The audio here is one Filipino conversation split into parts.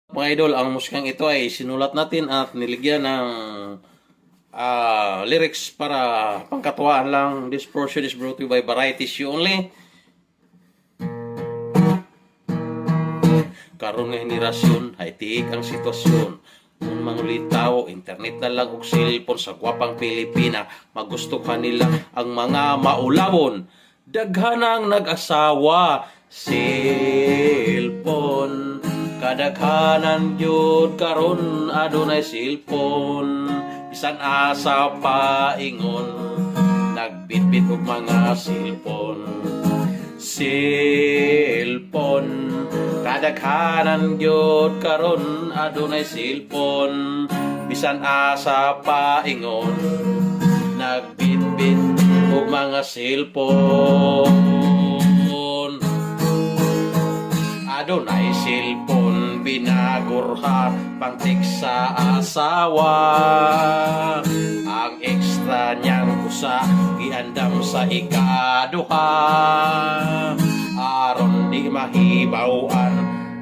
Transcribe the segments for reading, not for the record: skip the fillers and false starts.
Mga idol, ang musikang ito ay sinulat natin at niligyan ng lyrics para pangkatuwaan lang. This portion is brought to you by Varieties You Only. Karon nga henerasyon, high-tech ang sitwasyon. Kung mangulitaw, internet na lang og cellphone sa gwapang Pilipina, magusto kanila ang mga maulawon. Daghanang nag-asawa, cellphone. Kadaghanan yun karon adunay cellphone. Bisan asa paingon, nagbitbit og mga cellphone. Cellphone. Kadaghanan yun karon adunay cellphone. Bisan asa paingon, nagbitbit og mga cellphone. Adunay cellphone, binagurha pangtik sa asawa. Ang extra niyang kusa giandam sa ikaduha, aron di mahibawan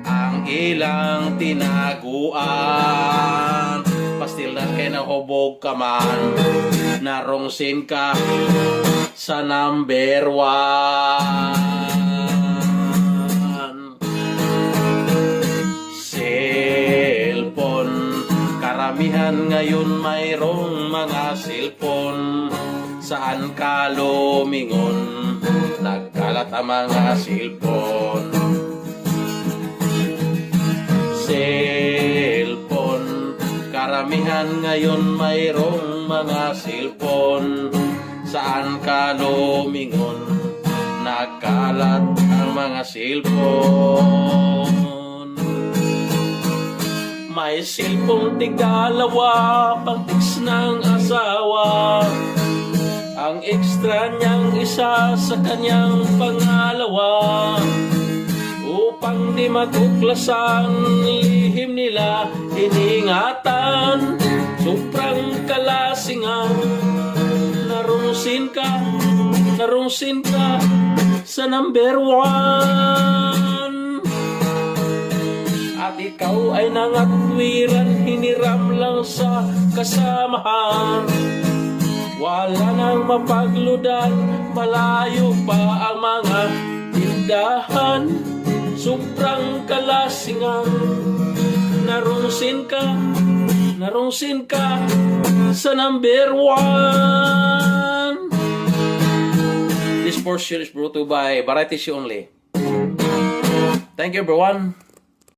ang ilang tinaguan. Pastil na kay nahubog ka man, narongsin ka sa number 1. Karamihan ngayon mayroong mga cellphone. Saan ka lumingon, nagkalat ang mga cellphone. Cellphone. Karamihan ngayon mayroong mga cellphone. Saan ka lumingon, nagkalat ang mga cellphone. May cellphone tigdalawa, pang-text ng asawa. Ang extra niyang isa sa kanyang pangalawa. Upang di matuklasan, lihim nila iningatan. Sobrang kalasingan, narungsin ka sa number 1. At ikaw ay nangatwiran, hiniram lang sa kasamahan. Wala nang mapagludan, malayo pa ang mga tindahan. Sobrang kalasingan, narungsin ka sa number 1. This portion is brought to you by Varieties You Only. Thank you everyone.